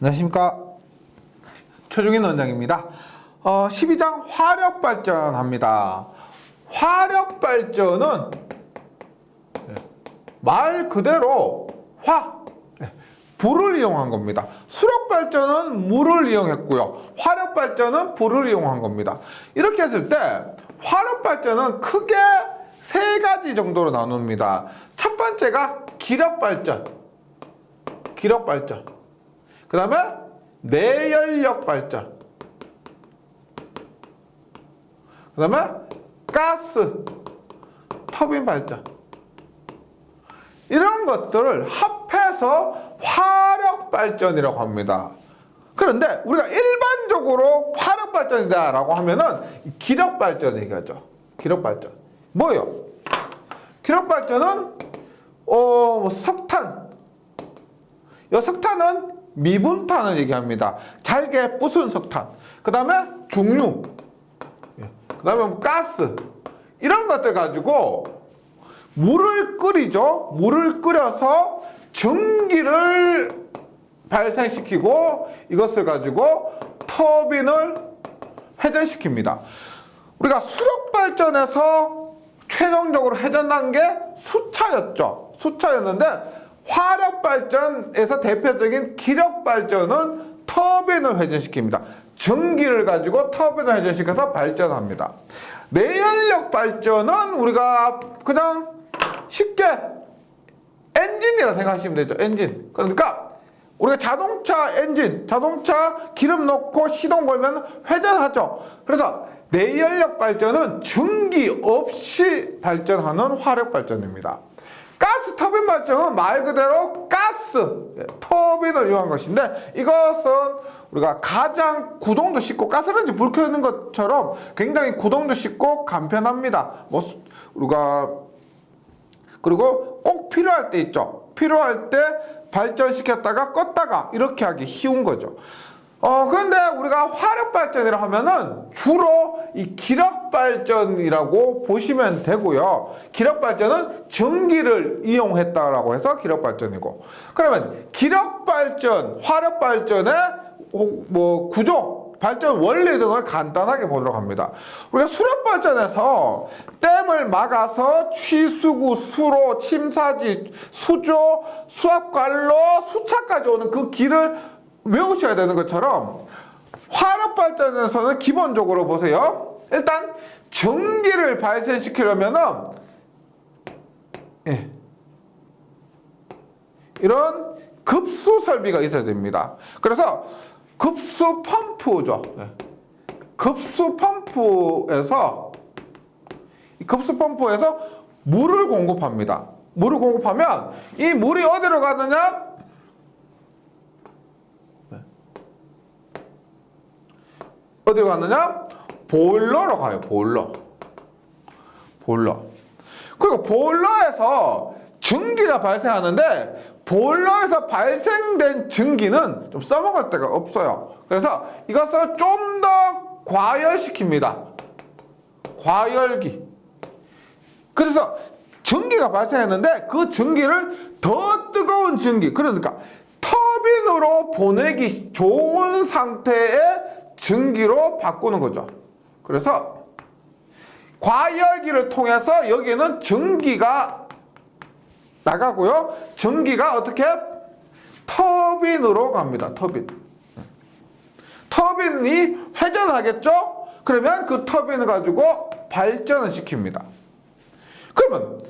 안녕하십니까. 최종인 원장입니다. 12장 화력발전 합니다. 화력발전은 말 그대로 불을 이용한 겁니다. 수력발전은 물을 이용했고요. 화력발전은 불을 이용한 겁니다. 이렇게 했을 때 화력발전은 크게 세 가지 정도로 나눕니다. 첫 번째가 기력발전. 그 다음에 내연력 발전. 그 다음에 가스, 터빈 발전. 이런 것들을 합해서 화력 발전이라고 합니다. 그런데 우리가 일반적으로 화력 발전이다 라고 하면은 기력 발전 얘기하죠. 기력 발전. 뭐예요? 기력 발전은 석탄. 이 석탄은 미분탄을 얘기합니다. 잘게 부순 석탄. 그 다음에 중류. 그 다음에 가스. 이런 것들 가지고 물을 끓이죠. 물을 끓여서 전기를 발생시키고 이것을 가지고 터빈을 회전시킵니다. 우리가 수력발전에서 최종적으로 회전한 게 수차였죠. 수차였는데 화력발전에서 대표적인 기력발전은 터빈을 회전시킵니다. 전기를 가지고 터빈을 회전시켜서 발전합니다. 내연력 발전은 우리가 그냥 쉽게 엔진이라 생각하시면 되죠. 엔진. 그러니까 우리가 자동차 엔진, 자동차 기름 넣고 시동 걸면 회전하죠. 그래서 내연력 발전은 전기 없이 발전하는 화력 발전입니다. 가스 터빈 발전은 말 그대로 가스 터빈을 이용한 것인데, 이것은 우리가 가장 구동도 쉽고 가스레인지 불 켜는 것처럼 굉장히 구동도 쉽고 간편합니다. 우리가 그리고 꼭 필요할 때 있죠. 필요할 때 발전시켰다가 껐다가 이렇게 하기 쉬운 거죠. 그런데 우리가 화력발전이라 하면은 주로 이 기력발전이라고 보시면 되고요. 기력발전은 전기를 이용했다라고 해서 기력발전이고, 그러면 기력발전, 화력발전의 구조, 발전 원리 등을 간단하게 보도록 합니다. 우리가 수력발전에서 댐을 막아서 취수구, 수로, 침사지, 수조, 수압관로, 수차까지 오는 그 길을 외우셔야 되는 것처럼 화력발전에서는 기본적으로 보세요. 일단 전기를 발생시키려면은 이런 급수 설비가 있어야 됩니다. 그래서 급수 펌프죠. 급수 펌프에서 물을 공급합니다. 물을 공급하면 이 물이 어디로 가느냐? 어디로 갔느냐? 보일러로 가요. 보일러. 그리고 보일러에서 전기가 발생하는데, 보일러에서 발생된 전기는 좀 써먹을 데가 없어요. 그래서 이것을 좀 더 과열시킵니다. 과열기. 그래서 전기가 발생했는데 그 전기를 더 뜨거운 전기, 그러니까 터빈으로 보내기 좋은 상태의 전기로 바꾸는 거죠. 그래서 과열기를 통해서 여기는 전기가 나가고요. 전기가 어떻게? 터빈으로 갑니다. 터빈이 회전하겠죠? 그러면 그 터빈을 가지고 발전을 시킵니다. 그러면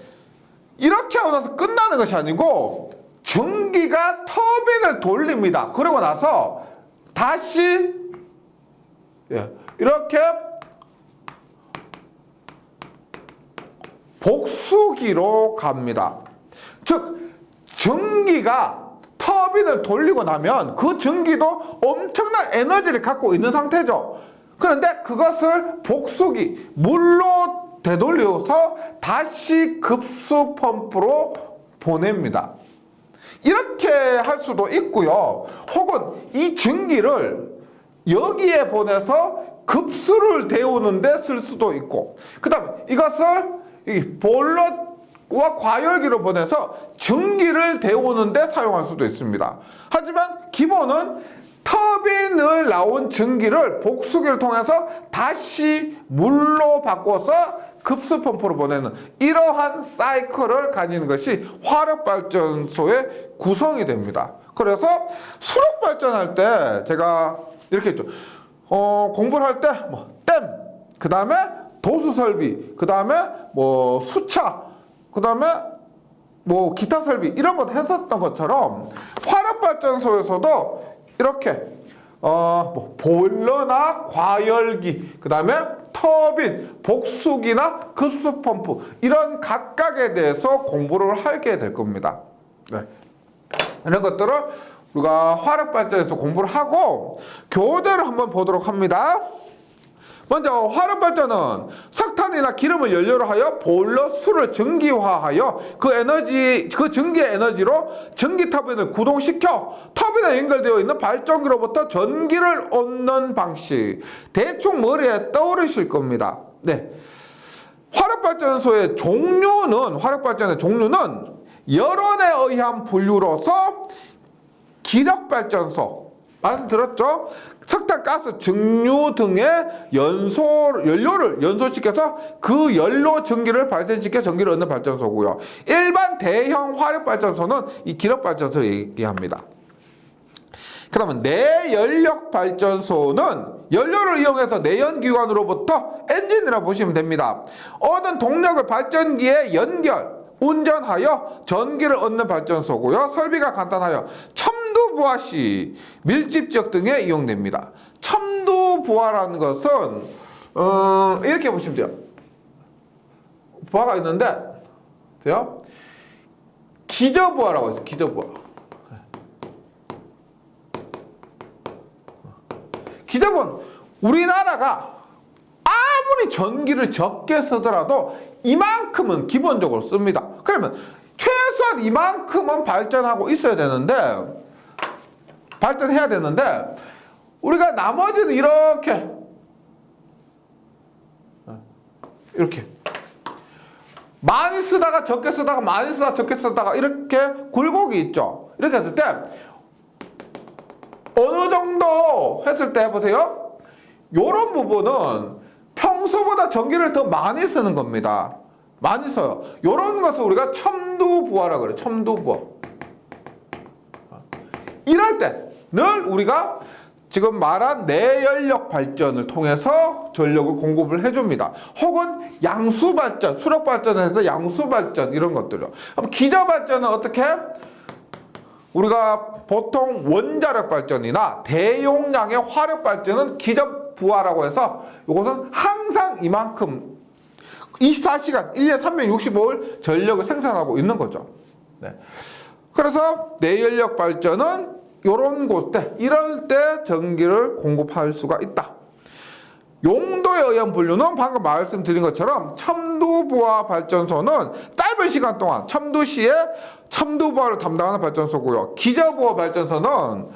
이렇게 하고 나서 끝나는 것이 아니고 전기가 터빈을 돌립니다. 그러고 나서 다시 이렇게 복수기로 갑니다. 즉 전기가 터빈을 돌리고 나면 그 전기도 엄청난 에너지를 갖고 있는 상태죠. 그런데 그것을 복수기, 물로 되돌려서 다시 급수 펌프로 보냅니다. 이렇게 할 수도 있고요. 혹은 이 전기를 여기에 보내서 급수를 데우는 데 쓸 수도 있고, 그 다음에 이것을 이 보일러와 과열기로 보내서 전기를 데우는 데 사용할 수도 있습니다. 하지만 기본은 터빈을 나온 증기를 복수기를 통해서 다시 물로 바꿔서 급수 펌프로 보내는 이러한 사이클을 가지는 것이 화력발전소의 구성이 됩니다. 그래서 수력 발전할 때 제가 이렇게 했죠. 공부를 할 때 뭐 댐, 그 다음에 도수 설비, 그 다음에 뭐 수차, 그 다음에 뭐 기타 설비 이런 것 했었던 것처럼 화력발전소에서도 이렇게 뭐 보일러나 과열기, 그 다음에 터빈, 복수기나 급수 펌프 이런 각각에 대해서 공부를 하게 될 겁니다. 네. 이런 것들을 우리가 화력발전에서 공부를 하고 교재를 한번 보도록 합니다. 먼저 화력발전은 석탄이나 기름을 연료로 하여 보일러 수를 증기화하여 그 증기의 에너지로 전기 터빈을 구동시켜 터빈에 연결되어 있는 발전기로부터 전기를 얻는 방식. 대충 머리에 떠오르실 겁니다. 네. 화력발전의 종류는 열원에 의한 분류로서 기력발전소 말씀드렸죠? 석탄, 가스, 증류 등의 연료를 연소시켜서 그 연료 전기를 발생시켜 전기를 얻는 발전소고요. 일반 대형 화력발전소는 이 기력발전소를 얘기합니다. 그러면 내연력 발전소는 연료를 이용해서 내연기관으로부터 엔진이라고 보시면 됩니다. 얻은 동력을 발전기에 운전하여 전기를 얻는 발전소고요. 설비가 간단하여 첨두부하 시, 밀집지역 등에 이용됩니다. 첨두부하라는 것은 이렇게 보시면 돼요. 부하가 있는데 돼요? 기저부하라고 해서 기저부하. 기저부하는 우리나라가 아무리 전기를 적게 쓰더라도 이만큼은 기본적으로 씁니다. 그러면 최소한 이만큼은 발전하고 있어야 되는데 발전해야 되는데 우리가 나머지는 이렇게 많이 쓰다가 적게 쓰다가 많이 쓰다가 적게 쓰다가 이렇게 굴곡이 있죠. 이렇게 했을 때 어느 정도 했을 때 보세요. 요런 부분은 평소보다 전기를 더 많이 쓰는 겁니다. 많이 써요. 이런 것을 우리가 첨두부하라고 그래요. 첨두부하. 이럴 때 늘 우리가 지금 말한 내연력 발전을 통해서 전력을 공급을 해줍니다. 혹은 양수발전, 수력발전에서 양수발전 이런 것들요. 그럼 기저발전은 어떻게? 우리가 보통 원자력 발전이나 대용량의 화력 발전은 기저부하라고 해서 이것은 항상 이만큼 24시간 1년 365일 전력을 생산하고 있는 거죠. 네. 그래서 내연력 발전은 이럴 때 전기를 공급할 수가 있다. 용도에 의한 분류는 방금 말씀드린 것처럼 첨두부하 발전소는 짧은 시간 동안 첨두 시에 첨두부하를 담당하는 발전소고요. 기저부하 발전소는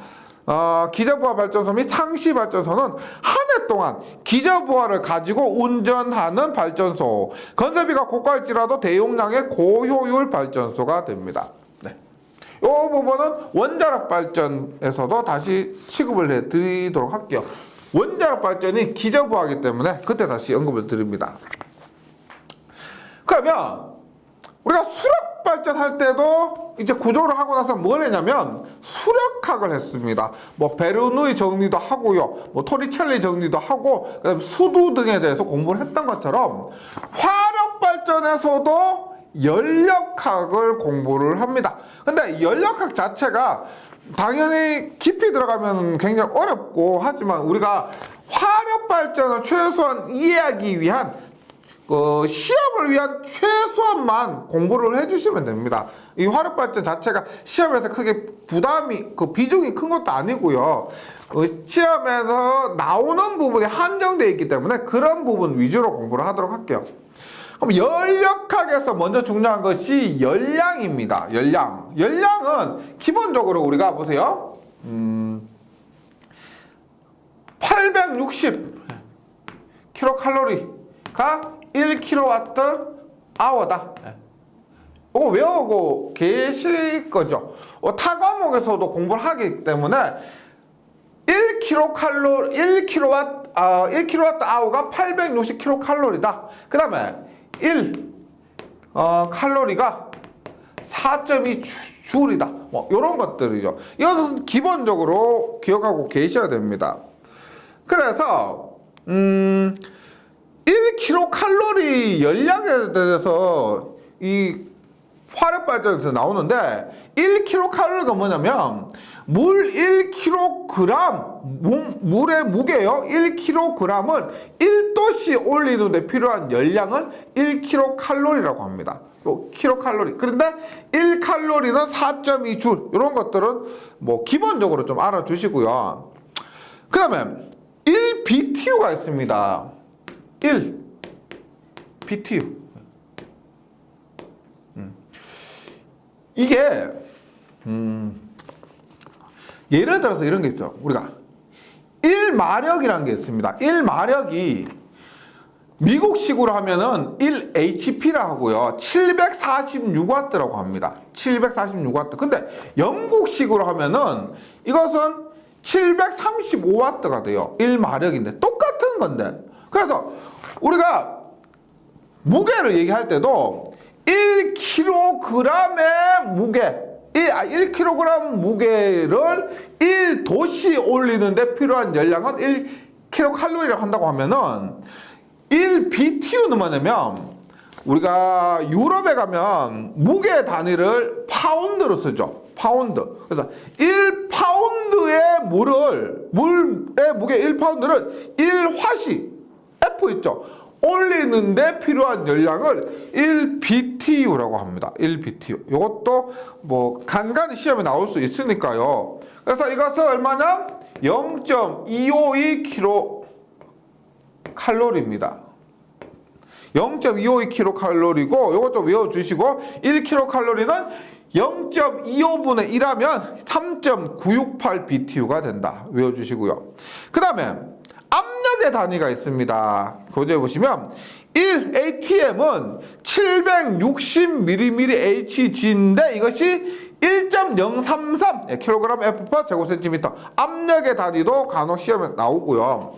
기저부하 발전소 및 상시 발전소는 한 해 동안 기저부하를 가지고 운전하는 발전소. 건설비가 고가일지라도 대용량의 고효율 발전소가 됩니다. 네. 이 부분은 원자력 발전에서도 다시 취급을 해드리도록 할게요. 원자력 발전이 기저부하이기 때문에 그때 다시 언급을 드립니다. 그러면 우리가 수력 발전할 때도 이제 구조를 하고 나서 뭘 했냐면 수력학을 했습니다. 뭐 베르누이 정리도 하고요, 뭐 토리첼리 정리도 하고, 그다음에 수두 등에 대해서 공부를 했던 것처럼 화력 발전에서도 연력학을 공부를 합니다. 근데 연력학 자체가 당연히 깊이 들어가면 굉장히 어렵고 하지만 우리가 화력 발전을 최소한 이해하기 위한 시험을 위한 최소한만 공부를 해주시면 됩니다. 이 화력 발전 자체가 시험에서 크게 비중이 큰 것도 아니고요. 시험에서 나오는 부분이 한정되어 있기 때문에 그런 부분 위주로 공부를 하도록 할게요. 그럼 연력학에서 먼저 중요한 것이 열량입니다. 열량은 기본적으로 우리가 보세요. 860 킬로칼로리가 1kWh다. 이거 외우고 계실 거죠. 타 과목에서도 공부를 하기 때문에 1kW 아워가 860kcal다. 그 다음에 1칼로리가 4.2 줄이다. 뭐 이런 것들이죠. 이것은 기본적으로 기억하고 계셔야 됩니다. 그래서 1kcal 열량에 대해서 이 화력 발전에서 나오는데 1kcal가 뭐냐면 물 1kg 물의 무게요. 1kg을 1도씨 올리는데 필요한 열량을 1kcal라고 합니다. 킬로칼로리. 그런데 1칼로리는 4.2줄. 이런 것들은 뭐 기본적으로 좀 알아주시고요. 그 다음에 1BTU가 있습니다. 1BTU. 이게 예를 들어서 이런 게 있죠. 우리가 1마력이라는 게 있습니다. 1마력이 미국식으로 하면은 1HP라 하고요. 746W라고 합니다. 746W. 근데 영국식으로 하면은 이것은 735W가 돼요. 1마력인데 똑같은 건데. 그래서 우리가 무게를 얘기할 때도 1kg의 무게 1kg 무게를 1도씨 올리는데 필요한 열량은 1kcal라고 한다고 하면은 1BTU는 뭐냐면 우리가 유럽에 가면 무게 단위를 파운드로 쓰죠. 파운드. 그래서 1파운드의 물의 무게 1파운드를 1화시 F 있죠. 올리는데 필요한 열량을 1BTU라고 합니다. 1BTU. 이것도 뭐 간간히 시험에 나올 수 있으니까요. 그래서 이것은 얼마냐? 0.252kcal입니다. 0.252kcal이고 이것도 외워주시고 1kcal는 0.25분의 1하면 3.968BTU가 된다. 외워주시고요. 그 다음에 압력의 단위가 있습니다. 교재에 보시면 1atm은 760mmHg인데 이것이 1.033 kg/f/제곱센티미터. 압력의 단위도 간혹 시험에 나오고요.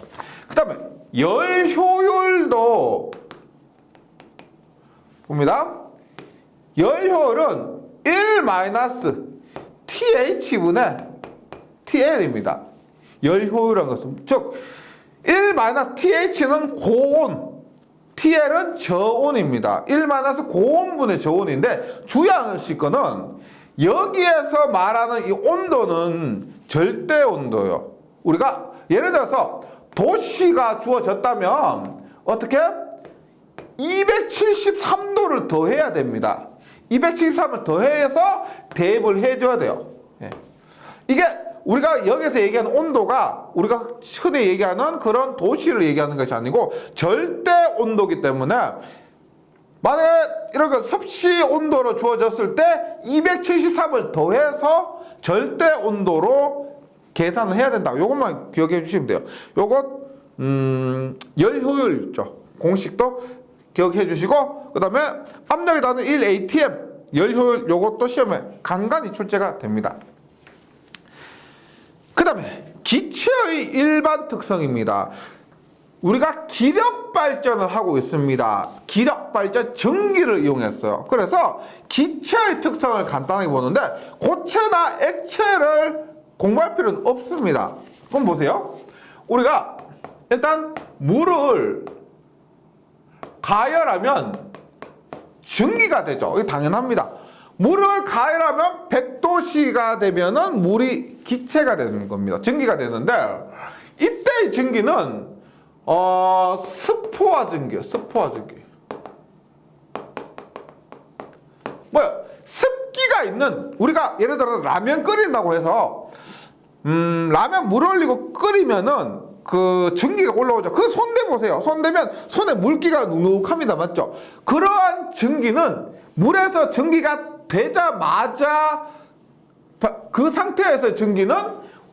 그 다음에 열 효율도 봅니다. 열 효율은 1-TH분의 TL입니다. 열 효율이라는 것은 즉 1-TH는 고온, TL은 저온입니다. 1-고온분의 저온인데 주의하실 거는 여기에서 말하는 이 온도는 절대 온도예요. 우리가 예를 들어서 도시가 주어졌다면 어떻게? 273도를 더해야 됩니다. 273을 더해서 대입을 해줘야 돼요. 이게 우리가 여기서 얘기하는 온도가 우리가 흔히 얘기하는 그런 도시를 얘기하는 것이 아니고 절대 온도이기 때문에 만약에 이렇게 섭씨 온도로 주어졌을 때 273을 더해서 절대 온도로 계산을 해야 된다. 요것만 기억해 주시면 돼요. 요것 열 효율 있죠. 공식도 기억해 주시고 그 다음에 압력에 닿는 1atm 열 효율 요것도 시험에 간간히 출제가 됩니다. 그 다음에 기체의 일반 특성입니다. 우리가 기력 발전을 하고 있습니다. 기력 발전, 전기를 이용했어요. 그래서 기체의 특성을 간단하게 보는데 고체나 액체를 공부할 필요는 없습니다. 그럼 보세요. 우리가 일단 물을 가열하면 전기가 되죠. 이게 당연합니다. 물을 가열하면 100도씨가 되면은 물이 기체가 되는 겁니다. 전기가 되는데 이때의 전기는 스포화 전기예요. 스포화 전기. 뭐야? 습기가 있는 우리가 예를 들어 라면 끓인다고 해서 라면 물 올리고 끓이면은 그 전기가 올라오죠. 그 손 대보세요. 손 대면 손에 물기가 눅눅합니다. 맞죠? 그러한 전기는 물에서 전기가 되자마자 그 상태에서 전기는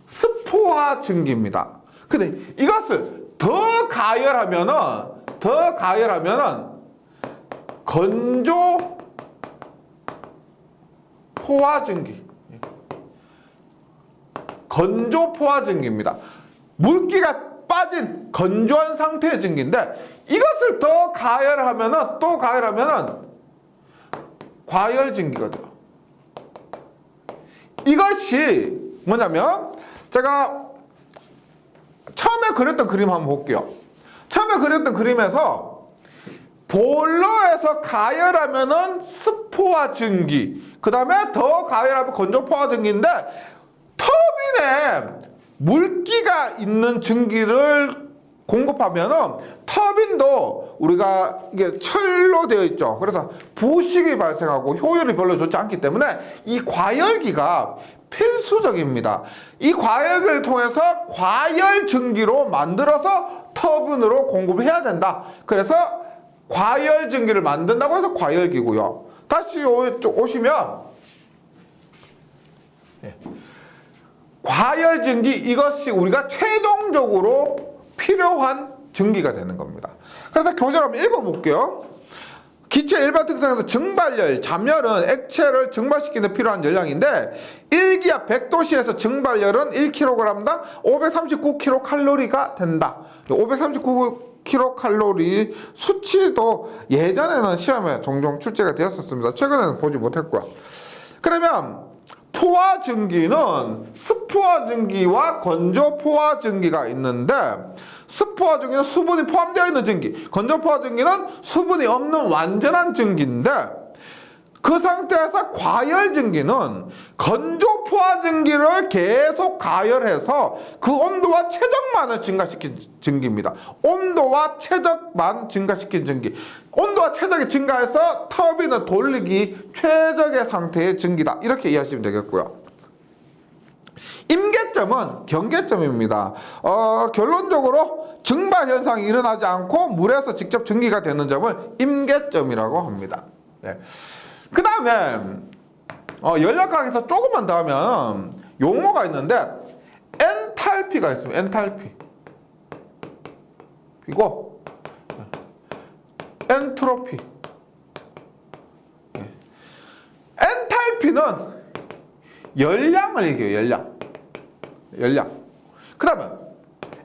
스포화 전기입니다. 근데 이것을 더 가열하면은 건조 포화 전기. 건조 포화 증기입니다. 물기가 빠진 건조한 상태의 증기인데 이것을 더 가열하면은 또 가열하면은 과열 증기가 돼요. 이것이 뭐냐면 제가 처음에 그렸던 그림 한번 볼게요. 처음에 그렸던 그림에서 보일러에서 가열하면은 습포화 증기, 그 다음에 더 가열하면 건조포화 증기인데 터빈에 물기가 있는 증기를 공급하면은 터빈도 우리가 이게 철로 되어 있죠. 그래서 부식이 발생하고 효율이 별로 좋지 않기 때문에 이 과열기가 필수적입니다. 이 과열기를 통해서 과열 증기로 만들어서 터빈으로 공급을 해야 된다. 그래서 과열 증기를 만든다고 해서 과열기고요. 다시 오시면 과열 증기, 이것이 우리가 최종적으로 필요한 증기가 되는 겁니다. 그래서 교재를 한번 읽어볼게요. 기체 일반 특성에서 증발열, 잠열은 액체를 증발시키는 데 필요한 열량인데 1기압 100도씨에서 증발열은 1kg당 539kcal가 된다. 539kcal 수치도 예전에는 시험에 종종 출제가 되었었습니다. 최근에는 보지 못했고요. 그러면 포화 증기는 습포화 증기와 건조 포화 증기가 있는데 습포화 증기는 수분이 포함되어 있는 증기, 건조 포화 증기는 수분이 없는 완전한 증기인데 그 상태에서 과열 증기는 건조 포화 증기를 계속 가열해서 그 온도와 최적만을 증가시킨 증기입니다. 온도와 최적만 증가시킨 증기. 온도와 최적이 증가해서 터빈을 돌리기 최적의 상태의 증기다. 이렇게 이해하시면 되겠고요. 임계점은 경계점입니다. 결론적으로 증발 현상이 일어나지 않고 물에서 직접 증기가 되는 점을 임계점이라고 합니다. 네. 그 다음에 연락학에서 조금만 더 하면 용어가 있는데 엔탈피가 있습니다. 엔탈피 그리고 엔트로피. 엔탈피는 열량을 얘기해요. 열량. 그 다음에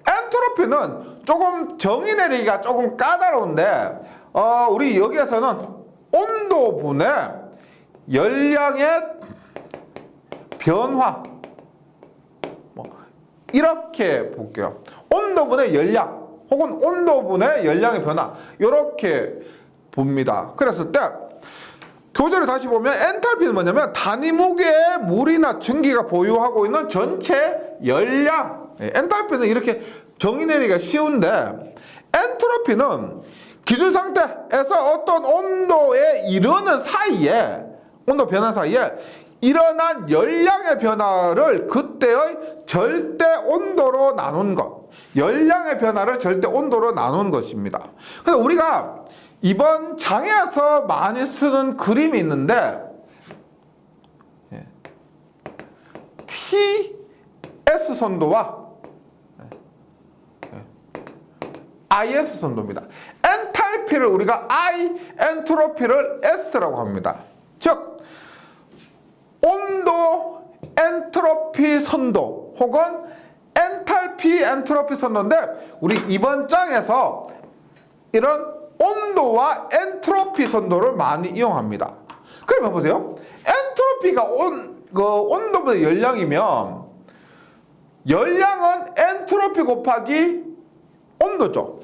엔트로피는 조금 정의 내리기가 조금 까다로운데 우리 여기에서는 온도분의 열량의 변화, 이렇게 볼게요. 온도분의 열량 혹은 온도분의 열량의 변화, 이렇게 봅니다. 그랬을 때 교재를 다시 보면 엔탈피는 뭐냐면 단위 무게의 물이나 증기가 보유하고 있는 전체 열량. 엔탈피는 이렇게 정의 내리기가 쉬운데 엔트로피는 기준 상태에서 어떤 온도에 이르는 사이에, 온도 변화 사이에 일어난 열량의 변화를 그때의 절대 온도로 나눈 것. 열량의 변화를 절대 온도로 나눈 것입니다. 그래서 우리가 이번 장에서 많이 쓰는 그림이 있는데 TS 선도와 IS 선도입니다. 엔탈피를 우리가 I, 엔트로피를 S라고 합니다. 즉 온도, 엔트로피 선도 혹은 엔탈피, 엔트로피 선도인데 우리 이번 장에서 이런 온도와 엔트로피 선도를 많이 이용합니다. 그러면 보세요. 엔트로피가 온도보다 열량이면 열량은 엔트로피 곱하기 온도죠.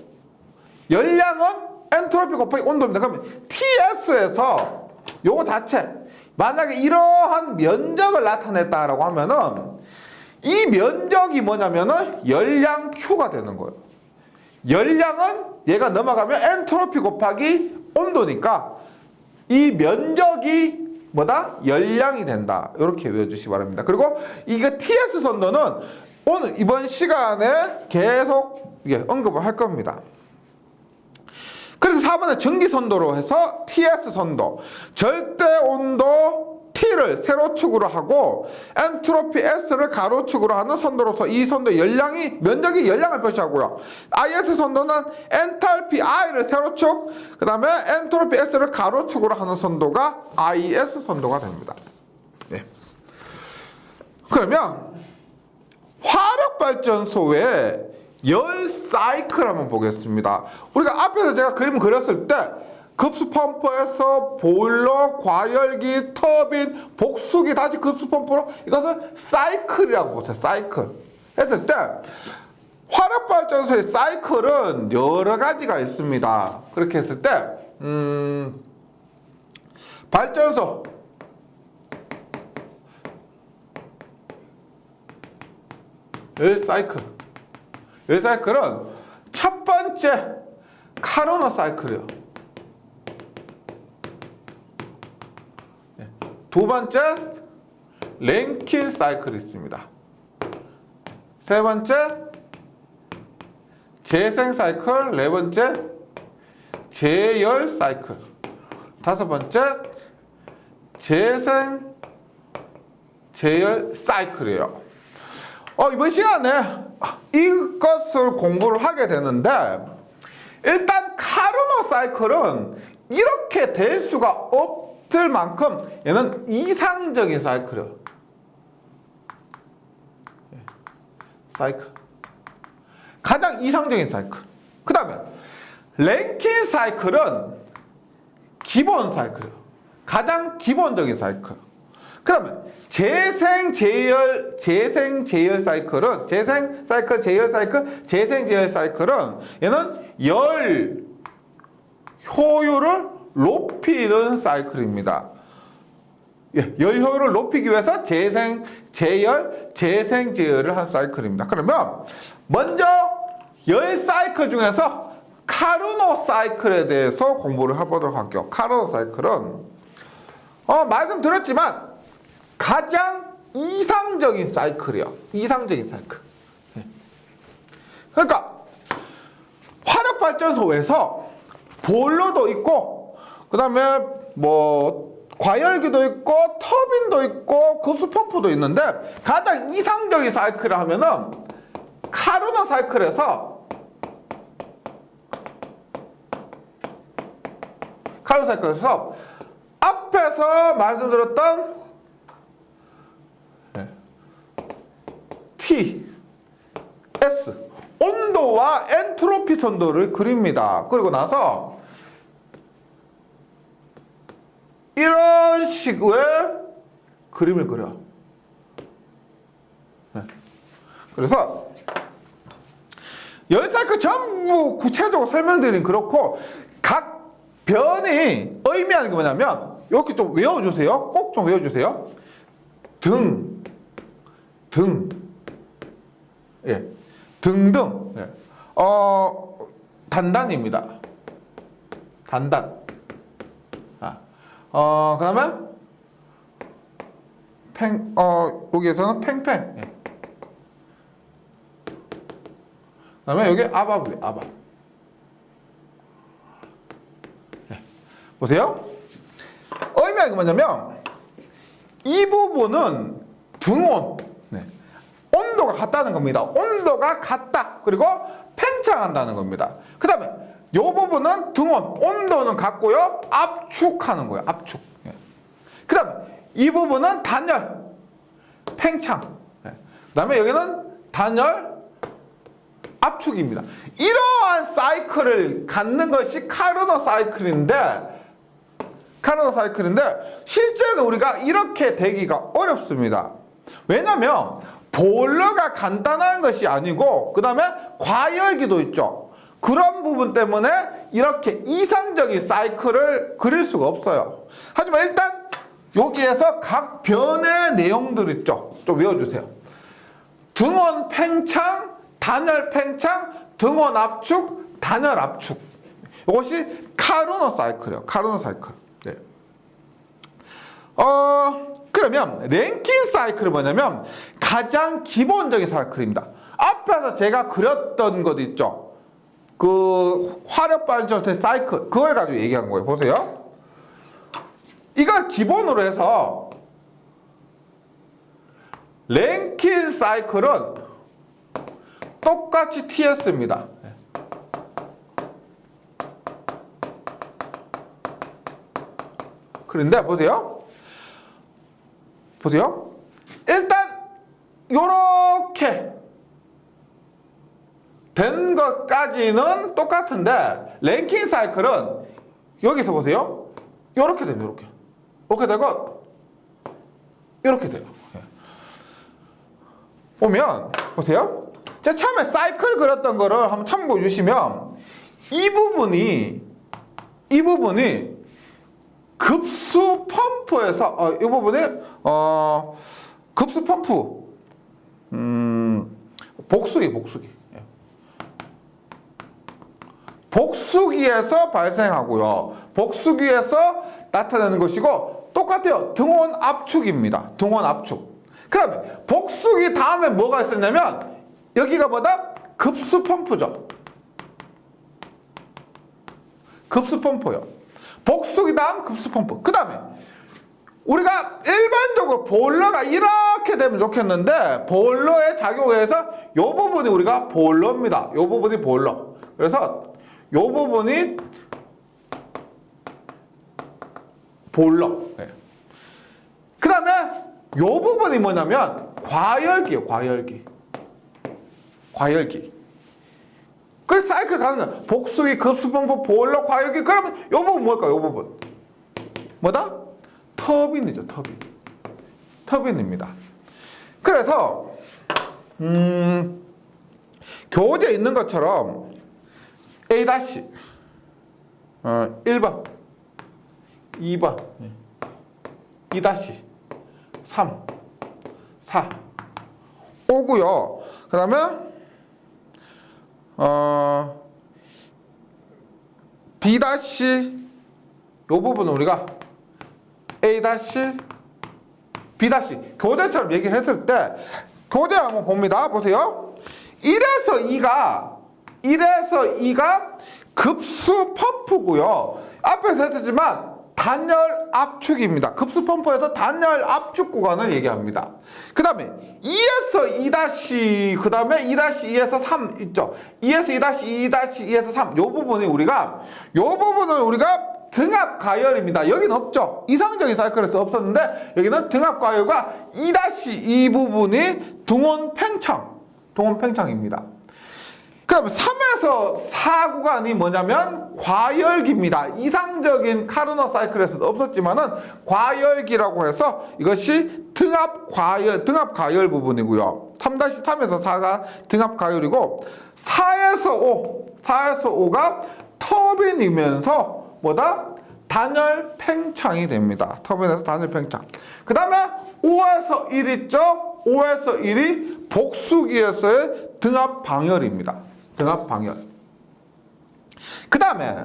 열량은 엔트로피 곱하기 온도입니다. 그러면 TS에서 요거 자체 만약에 이러한 면적을 나타냈다라고 하면은 이 면적이 뭐냐면은 열량 Q가 되는 거예요. 열량은 얘가 넘어가면 엔트로피 곱하기 온도니까 이 면적이 뭐다? 열량이 된다. 이렇게 외워주시기 바랍니다. 그리고 이게 TS 선도는 오늘 이번 시간에 계속 언급을 할 겁니다. 그래서 4번에 전기선도로 해서 TS 선도, 절대 온도 T를 세로축으로 하고 엔트로피 S를 가로축으로 하는 선도로서 이 선도의 열량이, 면적이 열량을 표시하고요. IS 선도는 엔탈피 I를 세로축, 그 다음에 엔트로피 S를 가로축으로 하는 선도가 IS 선도가 됩니다. 네. 그러면 화력발전소의 열 사이클 한번 보겠습니다. 우리가 앞에서 제가 그림 그렸을 때 급수펌프에서 보일러, 과열기, 터빈, 복수기, 다시 급수펌프로 이것을 사이클이라고 보세요. 사이클 했을 때 화력발전소의 사이클은 여러 가지가 있습니다. 그렇게 했을 때 발전소 열 사이클은 첫 번째 카르노 사이클이요. 두 번째 랭킨 사이클이 있습니다. 세 번째 재생 사이클, 네 번째 재열 사이클, 다섯 번째 재생 재열 사이클이에요. 이번 시간에 이것을 공부를 하게 되는데, 일단 카르노 사이클은 이렇게 될 수가 없을 만큼 얘는 이상적인 사이클이에요. 사이클. 가장 이상적인 사이클. 그 다음에 랭킨 사이클은 기본 사이클이에요. 가장 기본적인 사이클. 그 다음에 재생 제열 사이클은 재생 제열 사이클은 얘는 열 효율을 높이는 사이클입니다. 열 효율을 높이기 위해서 재생 제열을 한 사이클입니다. 그러면 먼저 열 사이클 중에서 카르노 사이클에 대해서 공부를 해보도록 할게요. 카르노 사이클은 말씀드렸지만 가장 이상적인 사이클이에요. 이상적인 사이클. 그러니까 화력발전소에서 보일러도 있고, 그 다음에 과열기도 있고, 터빈도 있고, 급수펌프도 있는데, 가장 이상적인 사이클을 하면은 카르노 사이클에서 앞에서 말씀드렸던 T, S 온도와 엔트로피 선도를 그립니다. 그리고 나서 이런 식의 그림을 그려. 그래서 열 사이클 전부 구체적으로 설명드리긴 그렇고, 각 변이 의미하는 게 뭐냐면 이렇게 좀 외워주세요. 꼭 좀 외워주세요. 등등. 단단입니다. 단단. 그 다음에 여기에서는 팽팽. 그 다음에 여기 아바브예요. 아바. 보세요. 의미하는 게 뭐냐면 이 부분은 등온. 온도가 같다는 겁니다. 온도가 같다. 그리고 팽창한다는 겁니다. 그 다음에 이 부분은 등온. 온도는 같고요. 압축하는 거예요. 압축. 그 다음에 이 부분은 단열. 팽창. 그 다음에 여기는 단열. 압축입니다. 이러한 사이클을 갖는 것이 카르노 사이클인데 실제는 우리가 이렇게 되기가 어렵습니다. 왜냐면 보일러가 간단한 것이 아니고, 그 다음에 과열기도 있죠. 그런 부분 때문에 이렇게 이상적인 사이클을 그릴 수가 없어요. 하지만 일단 여기에서 각 변의 내용들 있죠. 좀 외워주세요. 등원 팽창, 단열 팽창, 등원 압축, 단열 압축. 이것이 카르노 사이클이에요. 카르노 사이클. 네. 그러면 랭킨 사이클은 뭐냐면 가장 기본적인 사이클입니다. 앞에서 제가 그렸던 것 있죠. 그 화력발전소의 사이클, 그걸 가지고 얘기한 거예요. 보세요. 이걸 기본으로 해서 랭킨 사이클은 똑같이 TS입니다. 그런데 보세요. 일단 요렇게 된 것까지는 똑같은데 랭킹 사이클은 여기서 보세요. 이렇게 됩니다. 이렇게 되고 이렇게 돼요. 보면 보세요. 제가 처음에 사이클 그렸던 거를 한번 참고해 주시면 이 부분이 급수 펌프에서 이 부분이 급수 펌프 복수기에서 발생하고요. 복수기에서 나타나는 것이고 똑같아요. 등원 압축입니다. 등원 압축. 그 다음에 복수기 다음에 뭐가 있었냐면 여기가 뭐다? 급수 펌프죠. 급수 펌프요. 복수기 다음 급수 펌프. 그 다음에 우리가 일반적으로 보일러가 이렇게 되면 좋겠는데 보일러의 작용에 의해서 이 부분이 우리가 보일러입니다. 이 부분이 보일러. 그래서 이 부분이 보일러. 네. 그 다음에 이 부분이 뭐냐면 과열기예요. 과열기. 그래서 사이클 가는 거야. 복수기, 급수펌프, 보일러, 과열기. 그러면 이 부분 뭘까요? 이 부분. 뭐다? 터빈이죠. 터빈입니다. 그래서 교재에 있는 것처럼 A- 1번 2번 2-3 4 5고요. 그 다음에 B- 요 부분은 우리가 A- B- 교재처럼 얘기를 했을 때 교재 한번 봅니다. 보세요. 1에서 2가 급수 펌프고요. 앞에서 했지만 단열 압축입니다. 급수 펌프에서 단열 압축 구간을 얘기합니다. 그 다음에 2에서 2- 그 다음에 2-2에서 3 있죠. 2에서 2-2, 2-2에서 3 요 부분은 우리가 등압 가열입니다. 여기는 없죠. 이상적인 사이클에서 없었는데 여기는 등압 가열과 2-2 부분이 등원 팽창입니다. 그 다음에 3에서 4 구간이 뭐냐면 과열기입니다. 이상적인 카르노 사이클에서도 없었지만은 과열기라고 해서 이것이 등압 가열 부분이고요. 3-3에서 4가 등압 가열이고 4에서 5가 터빈이면서 뭐다? 단열 팽창이 됩니다. 터빈에서 단열 팽창. 그 다음에 5에서 1 있죠? 5에서 1이 복수기에서의 등압 방열입니다. 등압 방열. 그 다음에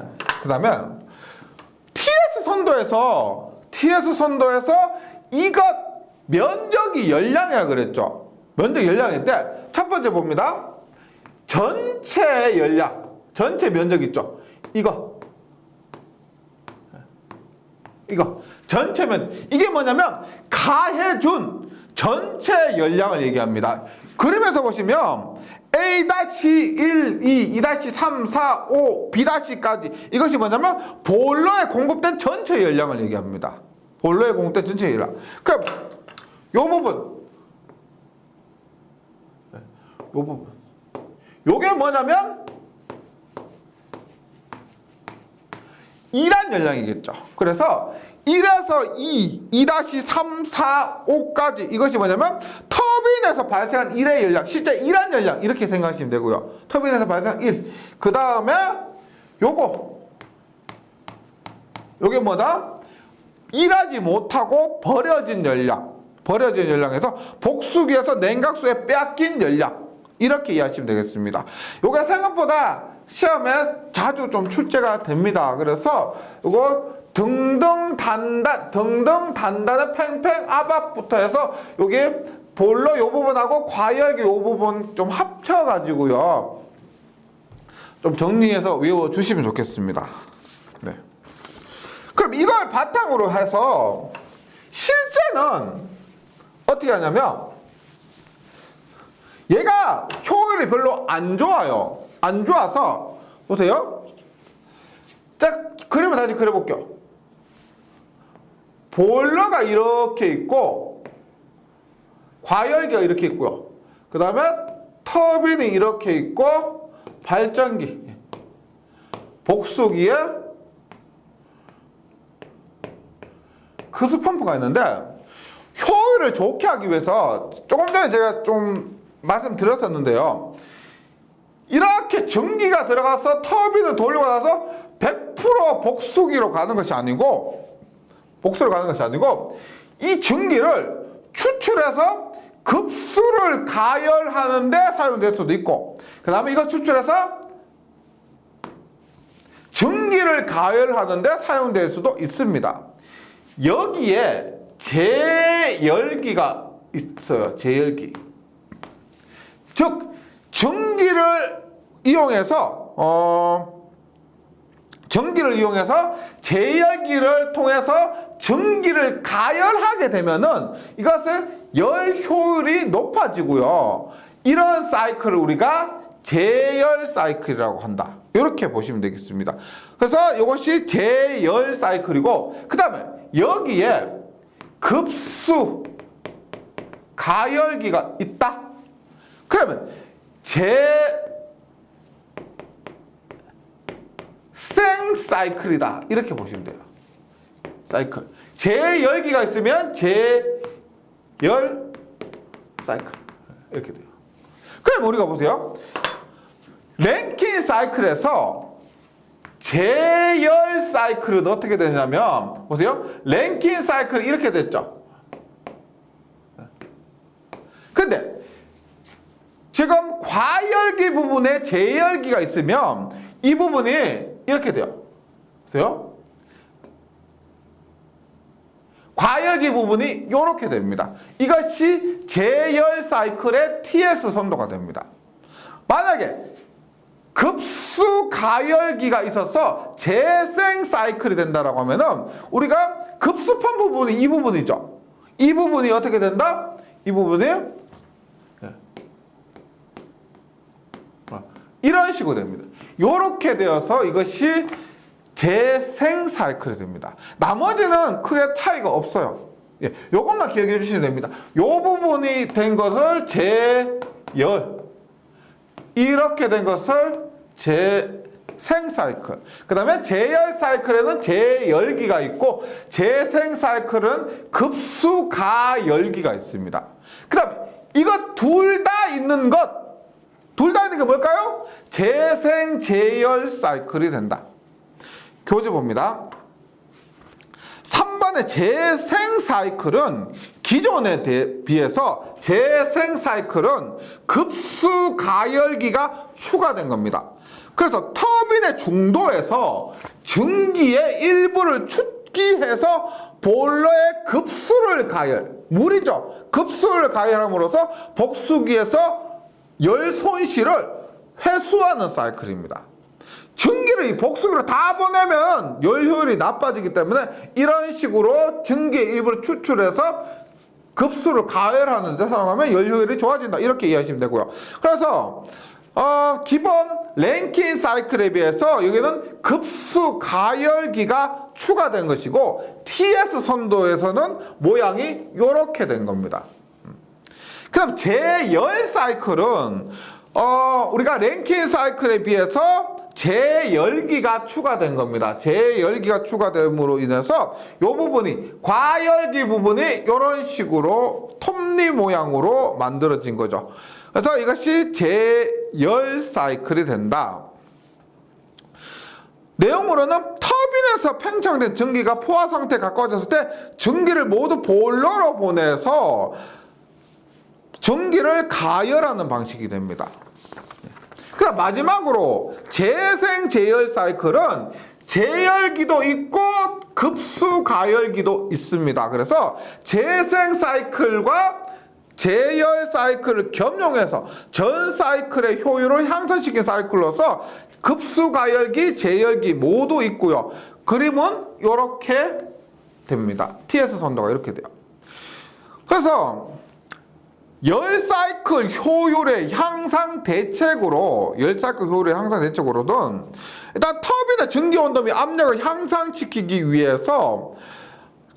TS 선도에서 이것 면적이 열량이라 그랬죠. 면적 열량인데 첫 번째 봅니다. 전체 열량, 전체 면적 있죠. 이거 전체면 이게 뭐냐면 가해준 전체 열량을 얘기합니다. 그림에서 보시면 A-1, 2, 2-3, 4, 5, B-까지 이것이 뭐냐면 보일러에 공급된 전체 열량을 얘기합니다. 보일러에 공급된 전체 열량. 그럼 요 부분 요게 뭐냐면 2란 열량이겠죠. 그래서 1에서 2, 2-3, 4, 5까지 이것이 뭐냐면 터빈에서 발생한 1의 열량, 실제 1한 열량 이렇게 생각하시면 되고요. 터빈에서 발생한 1. 그 다음에 요게 뭐다? 일하지 못하고 버려진 열량에서 복수기에서 냉각수에 빼앗긴 열량 이렇게 이해하시면 되겠습니다. 요게 생각보다 시험에 자주 좀 출제가 됩니다. 그래서 이거 등등 단단의 팽팽 아박부터 해서 여기 보일러 요 부분하고 과열기 요 부분 좀 합쳐가지고요. 좀 정리해서 외워주시면 좋겠습니다. 네. 그럼 이걸 바탕으로 해서 실제는 어떻게 하냐면 얘가 효율이 별로 안 좋아요. 안 좋아서 보세요. 딱 그림을 다시 그려볼게요. 보일러가 이렇게 있고 과열기가 이렇게 있고요. 그 다음에 터빈이 이렇게 있고 발전기, 복수기에 급수 펌프가 있는데 효율을 좋게 하기 위해서 조금 전에 제가 좀 말씀드렸었는데요. 이렇게 전기가 들어가서 터빈을 돌리고 나서 100% 복수기로 가는 것이 아니고 복수로 가는 것이 아니고 이 전기를 추출해서 급수를 가열하는 데 사용될 수도 있고 그 다음에 이거 추출해서 전기를 가열하는 데 사용될 수도 있습니다. 여기에 제열기가 있어요. 제열기. 즉 전기를 이용해서 제열기를 통해서 전기를 가열하게 되면은 이것을 열 효율이 높아지고요. 이런 사이클을 우리가 제열 사이클이라고 한다. 이렇게 보시면 되겠습니다. 그래서 이것이 제열 사이클이고 그 다음에 여기에 급수 가열기가 있다. 그러면 생 사이클이다. 이렇게 보시면 돼요. 사이클. 제열기가 있으면 제열 사이클. 이렇게 돼요. 그럼 우리가 보세요. 랭킨 사이클에서 제열 사이클은 어떻게 되냐면 보세요. 랭킨 사이클이 이렇게 됐죠. 근데 지금 과열기 부분에 제열기가 있으면 이 부분이 이렇게 돼요. 보세요. 과열기 부분이 이렇게 됩니다. 이것이 제열 사이클의 TS 선도가 됩니다. 만약에 급수 가열기가 있어서 재생 사이클이 된다라고 하면은 우리가 급수판 부분이 이 부분이죠. 이 부분이 어떻게 된다? 이 부분이 이런 식으로 됩니다. 이렇게 되어서 이것이 재생 사이클이 됩니다. 나머지는 크게 차이가 없어요. 예, 요것만 기억해 주시면 됩니다. 요 부분이 된 것을 제열, 이렇게 된 것을 재생 사이클. 그 다음에 제열 사이클에는 제열기가 있고 재생 사이클은 급수 가열기가 있습니다. 그 다음에 이거 둘 다 있는 것, 둘 다 있는 게 뭘까요? 재생 제열 사이클이 된다. 교재 봅니다. 3번의 재생 사이클은 기존에 비해서 재생 사이클은 급수 가열기가 추가된 겁니다. 그래서 터빈의 중도에서 증기의 일부를 축기해서 보일러의 급수를 가열, 물이죠. 급수를 가열함으로써 복수기에서 열 손실을 회수하는 사이클입니다. 증기를 이 복수기로 다 보내면 열 효율이 나빠지기 때문에 이런 식으로 증기의 일부를 추출해서 급수를 가열하는 데 사용하면 열 효율이 좋아진다. 이렇게 이해하시면 되고요. 그래서 기본 랭킨 사이클에 비해서 여기는 급수 가열기가 추가된 것이고 TS 선도에서는 모양이 이렇게 된 겁니다. 그럼 제열 사이클은 우리가 랭킨 사이클에 비해서 제열기가 추가된 겁니다. 제열기가 추가됨으로 인해서 이 부분이 과열기 부분이 이런 식으로 톱니 모양으로 만들어진 거죠. 그래서 이것이 제열 사이클이 된다. 내용으로는 터빈에서 팽창된 전기가 포화 상태에 가까워졌을 때 전기를 모두 보일러로 보내서 전기를 가열하는 방식이 됩니다. 그럼 마지막으로 재생 제열 사이클은 제열기도 있고 급수 가열기도 있습니다. 그래서 재생 사이클과 제열 사이클을 겸용해서 전 사이클의 효율을 향상시킨 사이클로서 급수 가열기, 제열기 모두 있고요. 그림은 이렇게 됩니다. TS 선도가 이렇게 돼요. 그래서 열 사이클 효율의 향상 대책으로는 일단 터빈의 전기 온도및 압력을 향상시키기 위해서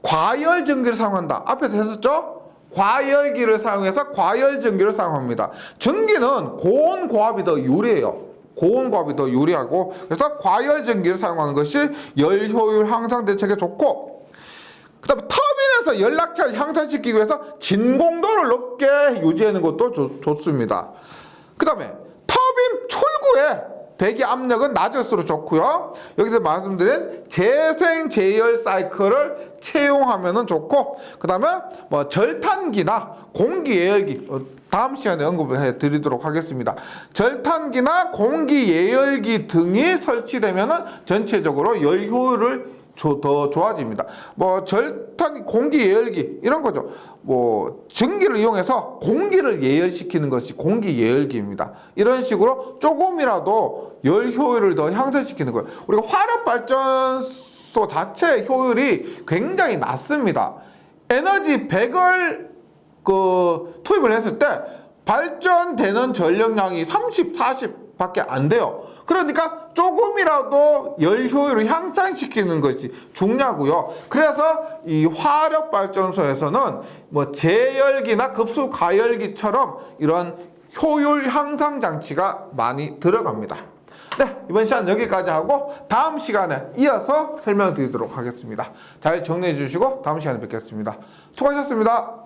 과열 전기를 사용한다. 앞에서 했었죠? 과열기를 사용해서 과열 전기를 사용합니다. 전기는 고온 고압이 더 유리해요. 고온고압이 더 유리하고, 그래서 과열 전기를 사용하는 것이 열 효율 향상 대책에 좋고, 그 다음에 터빈에서 연락차를 향상시키기 위해서 진공도를 높게 유지하는 것도 좋습니다. 그 다음에 터빈 출구에 배기 압력은 낮을수록 좋고요. 여기서 말씀드린 재생 제열 사이클을 채용하면 좋고, 그 다음에 뭐 절탄기나 공기 예열기, 다음 시간에 언급을 해드리도록 하겠습니다. 절탄기나 공기 예열기 등이 설치되면 전체적으로 열 효율을 더 좋아집니다. 뭐 절탄, 공기 예열기 이런 거죠. 뭐 전기를 이용해서 공기를 예열시키는 것이 공기 예열기입니다. 이런 식으로 조금이라도 열 효율을 더 향상시키는 거예요. 우리가 화력 발전소 자체의 효율이 굉장히 낮습니다. 에너지 100을 투입을 했을 때 발전되는 전력량이 30, 40 밖에 안 돼요. 그러니까 조금이라도 열 효율을 향상시키는 것이 중요하고요. 그래서 이 화력 발전소에서는 뭐 제열기나 급수 가열기처럼 이런 효율 향상 장치가 많이 들어갑니다. 네, 이번 시간 여기까지 하고 다음 시간에 이어서 설명드리도록 하겠습니다. 잘 정리해 주시고 다음 시간에 뵙겠습니다. 수고하셨습니다.